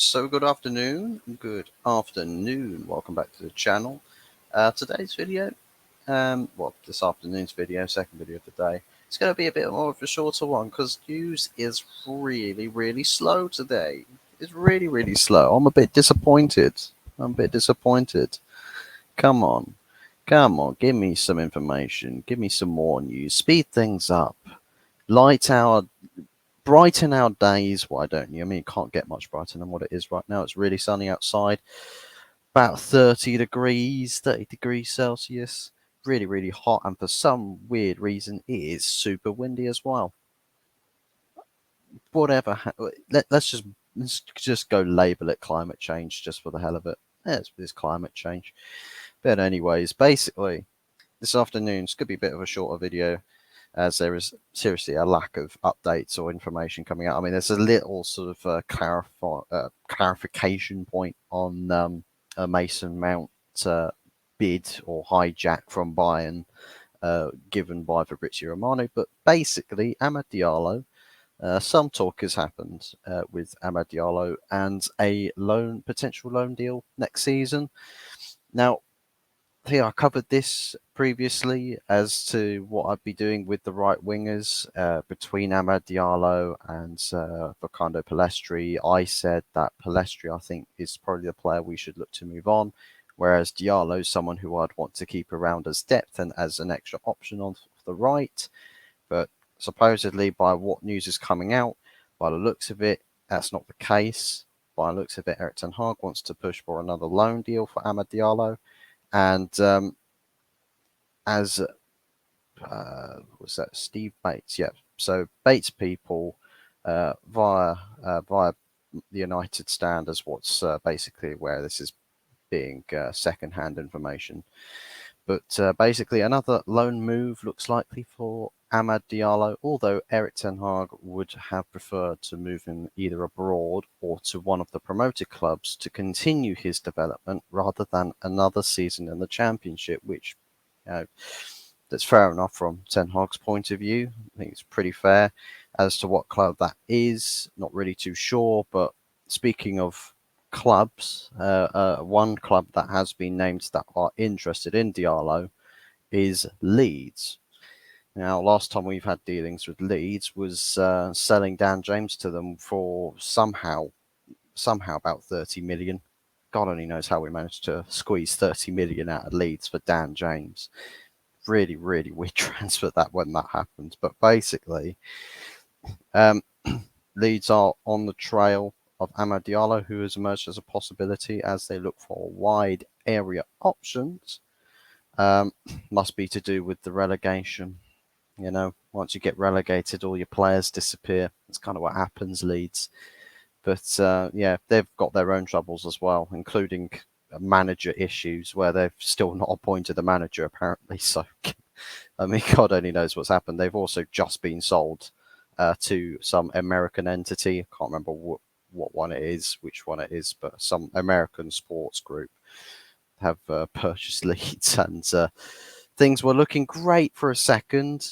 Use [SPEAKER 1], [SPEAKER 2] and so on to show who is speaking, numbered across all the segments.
[SPEAKER 1] So good afternoon. Welcome back to the channel. Today's video, this afternoon's video, second video of the day, it's going to be a bit more of a shorter one because news is really slow today. It's really slow. I'm a bit disappointed. Come on, give me some information. Give me some more news. Speed things up. Light our Brighten our days, why don't you? I mean, it can't get much brighter than what it is right now. It's really sunny outside, about 30 degrees Celsius. Really hot, and for some weird reason, it is super windy as well. Whatever. Let's just go label it climate change just for the hell of it. Yeah, it's climate change. But anyways, basically, this afternoon's could be a bit of a shorter video, as there is seriously a lack of updates or information coming out. I mean, there's a little sort of clarification point on a Mason Mount bid or hijack from Bayern, given by Fabrizio Romano. But basically, Amad Diallo, some talk has happened with Amad Diallo and a potential loan deal next season. Now, I covered this previously as to what I'd be doing with the right wingers between Amad Diallo and Facundo Pellistri. I said that Pellistri, I think, is probably the player we should look to move on, whereas Diallo is someone who I'd want to keep around as depth and as an extra option on the right. But supposedly, by what news is coming out, by the looks of it, that's not the case. By the looks of it, Erik ten Hag wants to push for another loan deal for Amad Diallo. And as was that Steve Bates? Yeah. So Bates people via the United Stand as what's basically where this is being second-hand information. But basically, another loan move looks likely for Amad Diallo, although Erik ten Hag would have preferred to move him either abroad or to one of the promoted clubs to continue his development rather than another season in the Championship, which, that's fair enough from Ten Hag's point of view. I think it's pretty fair. As to what club that is, not really too sure. But speaking of clubs, one club that has been named that are interested in Diallo is Leeds. Now, last time we've had dealings with Leeds was selling Dan James to them for somehow about 30 million. God only knows how we managed to squeeze 30 million out of Leeds for Dan James. Really weird transfer that when that happened. But basically, Leeds are on the trail of Amad Diallo, who has emerged as a possibility as they look for wide area options. Must be to do with the relegation. Once you get relegated, all your players disappear. That's kind of what happens, Leeds. But yeah, they've got their own troubles as well, including manager issues where they've still not appointed a manager, apparently. So, I mean, God only knows what's happened. They've also just been sold to some American entity. I can't remember which one it is, but some American sports group have purchased Leeds, and things were looking great for a second,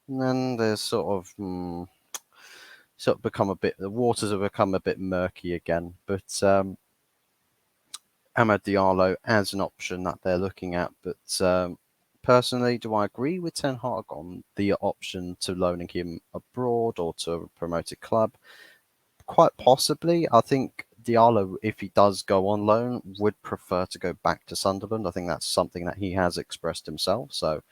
[SPEAKER 1] and then there's sort of become the waters have become a bit murky again. But Amad Diallo as an option that they're looking at. But personally, do I agree with Ten Hag on the option to loaning him abroad or to a promoted club? Quite possibly. I think Diallo, if he does go on loan, would prefer to go back to Sunderland. I think that's something that he has expressed himself. So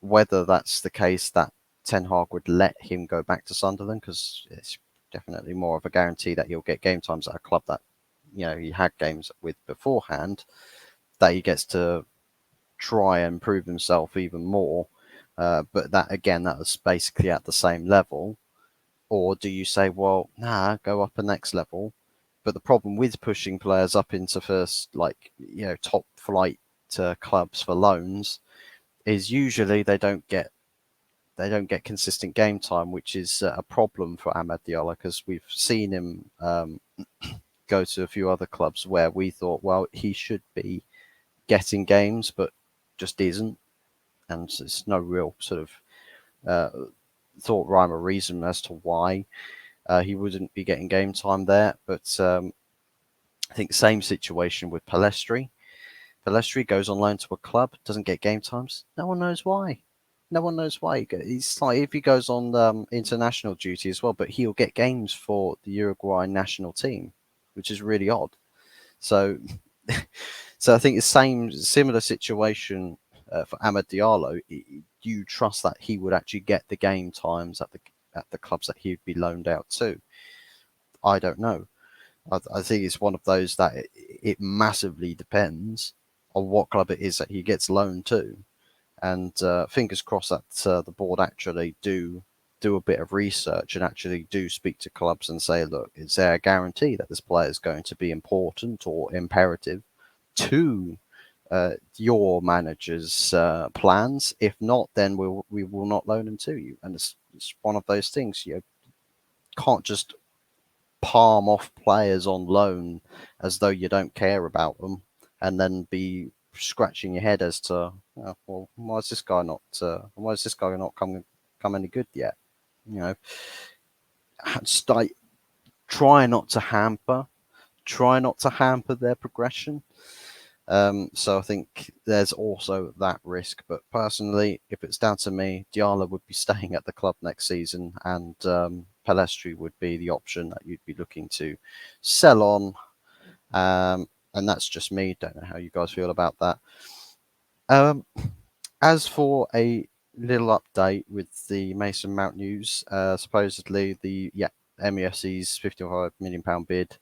[SPEAKER 1] whether that's the case that Ten Hag would let him go back to Sunderland, because it's definitely more of a guarantee that he'll get game times at a club that he had games with beforehand, that he gets to try and prove himself even more. But that was basically at the same level. Or do you say, well, go up a next level? But the problem with pushing players up into first, top flight clubs for loans, is usually they don't get consistent game time, which is a problem for Amad Diallo, because we've seen him go to a few other clubs where we thought, well, he should be getting games, but just isn't, and there's no real sort of thought, rhyme, or reason as to why he wouldn't be getting game time there. But I think same situation with Palestri. Palestri goes on loan to a club, doesn't get game times. No one knows why. No one knows why. He's like if he goes on international duty as well, but he'll get games for the Uruguay national team, which is really odd. So, so I think the similar situation for Amad Diallo. You trust that he would actually get the game times at the clubs that he'd be loaned out to. I don't know. I think it's one of those that it massively depends on what club it is that he gets loaned to, and fingers crossed that the board actually do a bit of research and actually do speak to clubs and say, look, is there a guarantee that this player is going to be important or imperative to your manager's plans? If not, then we will not loan him to you. And it's one of those things you can't just palm off players on loan as though you don't care about them, and then be scratching your head as to, oh, well, why is this guy not come any good yet? You know, start, try not to hamper their progression. So I think there's also that risk. But personally, if it's down to me, Diallo would be staying at the club next season, and Palestri would be the option that you'd be looking to sell on. And that's just me. Don't know how you guys feel about that. As for a little update with the Mason Mount news, supposedly the MEFC's £55 million bid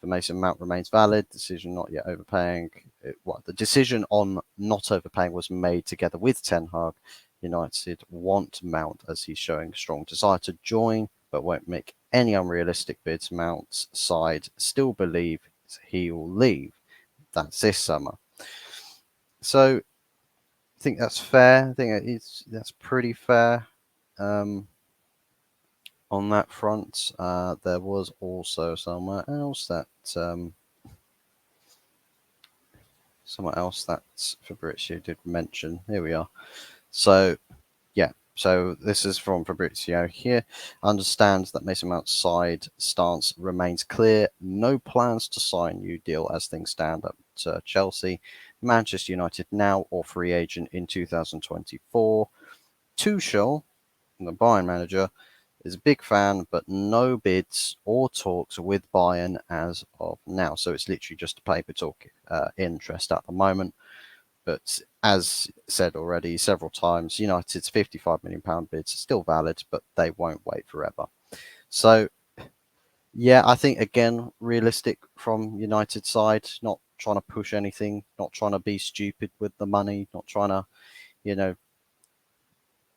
[SPEAKER 1] for Mason Mount remains valid. Decision not yet overpaying. The decision on not overpaying was made together with Ten Hag. United want Mount as he's showing strong desire to join, but won't make any unrealistic bids. Mount's side still believe he will leave. That's this summer. So I think that's fair. I think that's pretty fair. On that front, there was also somewhere else that Fabrizio did mention. Here we are. So, yeah. So this is from Fabrizio here. Understands that Mason Mount's side stance remains clear. No plans to sign new deal as things stand at Chelsea, Manchester United now, or free agent in 2024. Tuchel, the Bayern manager, is a big fan, but no bids or talks with Bayern as of now. So it's literally just a paper talk interest at the moment. But as said already several times, United's £55 million bids are still valid, but they won't wait forever. So, yeah, I think, again, realistic from United side, not trying to push anything, not trying to be stupid with the money, not trying to,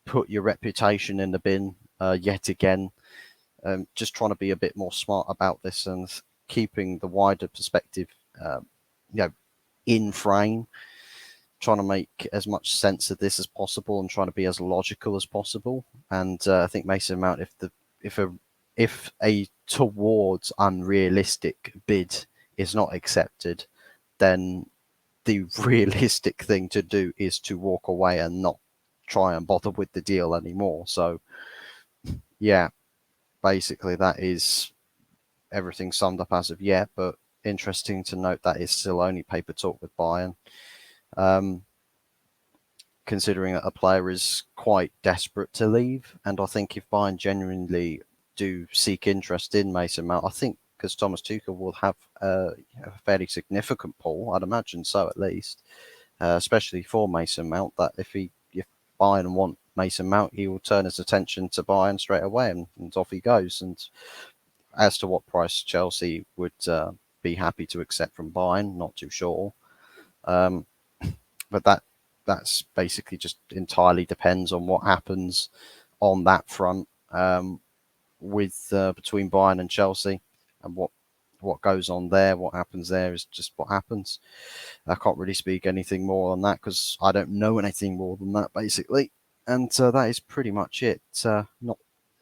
[SPEAKER 1] put your reputation in the bin yet again. Just trying to be a bit more smart about this and keeping the wider perspective, in frame. Trying to make as much sense of this as possible and trying to be as logical as possible. And I think Mason Mount, if a towards unrealistic bid is not accepted, then the realistic thing to do is to walk away and not try and bother with the deal anymore. So, yeah, basically that is everything summed up as of yet. But interesting to note that it's still only paper talk with Bayern. Considering that a player is quite desperate to leave. And I think if Bayern genuinely do seek interest in Mason Mount, I think because Thomas Tuchel will have a fairly significant pull, I'd imagine so at least, especially for Mason Mount, that if Bayern want Mason Mount, he will turn his attention to Bayern straight away and off he goes. And as to what price Chelsea would be happy to accept from Bayern, not too sure. But that's basically just entirely depends on what happens on that front with between Bayern and Chelsea, and what goes on there. What happens there is just what happens. I can't really speak anything more on that because I don't know anything more than that basically, and that is pretty much it. Not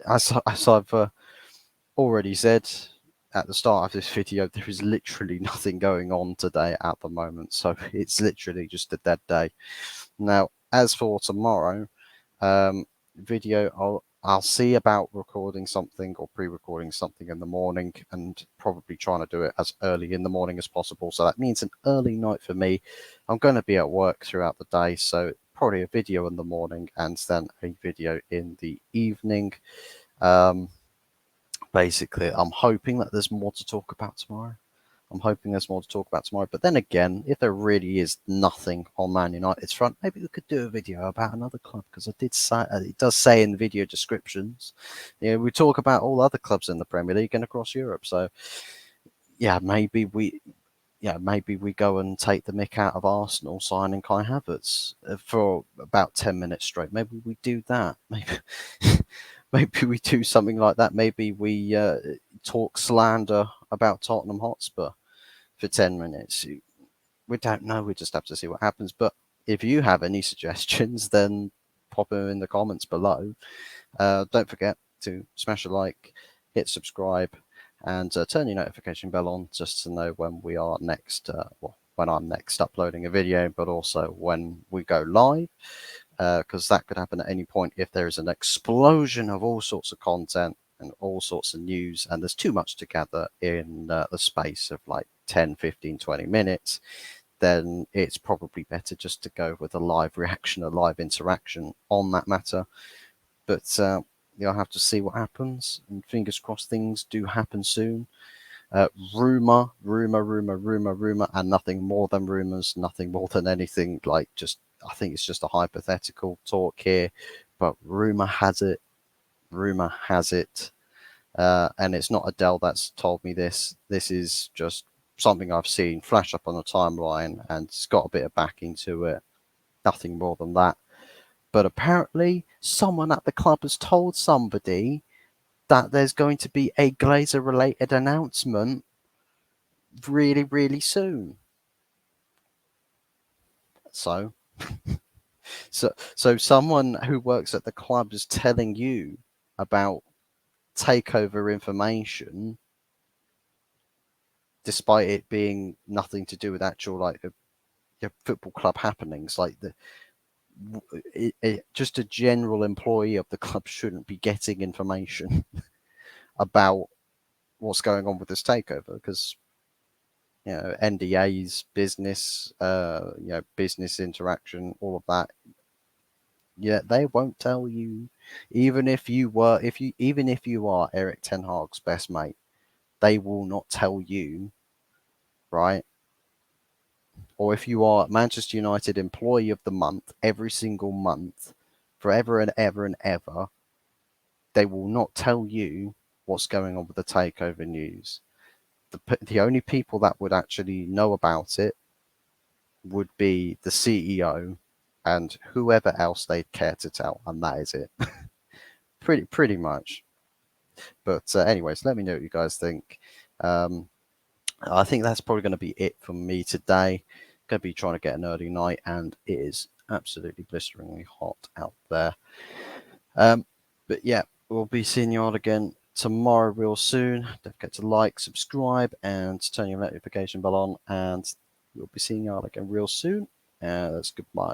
[SPEAKER 1] as I've already said at the start of this video, there is literally nothing going on today at the moment, so it's literally just a dead day. Now, as for tomorrow, video, I'll see about recording something or pre-recording something in the morning, and probably trying to do it as early in the morning as possible. So that means an early night for me. I'm going to be at work throughout the day, so probably a video in the morning and then a video in the evening. Basically, I'm hoping that there's more to talk about tomorrow. But then again, if there really is nothing on Man United's front, maybe we could do a video about another club, because I did say it does say in the video descriptions. We talk about all other clubs in the Premier League and across Europe. So maybe we go and take the mick out of Arsenal signing Kai Havertz for about 10 minutes straight. Maybe we do that. Maybe we do something like that. Maybe we talk slander about Tottenham Hotspur for 10 minutes. We don't know. We just have to see what happens. But if you have any suggestions, then pop them in the comments below. Don't forget to smash a like, hit subscribe, and turn your notification bell on just to know when we are next, when I'm next uploading a video, but also when we go live, because that could happen at any point if there is an explosion of all sorts of content and all sorts of news, and there's too much to gather in the space of like 10, 15, 20 minutes, then it's probably better just to go with a live reaction, a live interaction on that matter. But you'll have to see what happens, and fingers crossed things do happen soon. Rumor, and nothing more than rumors, nothing more than anything. I think it's just a hypothetical talk here, but rumor has it, and it's not Adele that's told me this. This is just something I've seen flash up on the timeline, and it's got a bit of backing to it. Nothing more than that. But apparently, someone at the club has told somebody that there's going to be a Glazer-related announcement really, really soon. So someone who works at the club is telling you about takeover information, despite it being nothing to do with actual your football club happenings. Just a general employee of the club shouldn't be getting information about what's going on with this takeover, because NDAs, business, business interaction, all of that. They won't tell you, even if you are Eric Ten Hag's best mate, they will not tell you, right? Or if you are Manchester United Employee of the Month every single month, forever and ever and ever, they will not tell you what's going on with the takeover news. The only people that would actually know about it would be the CEO and whoever else they'd care to tell, and that is it. pretty much. But anyways, let me know what you guys think. I think that's probably going to be it for me today. Going to be trying to get an early night, and it is absolutely blisteringly hot out there. But yeah, we'll be seeing you all again tomorrow real soon. Don't forget to like, subscribe, and turn your notification bell on, and we'll be seeing you all again real soon. That's goodbye.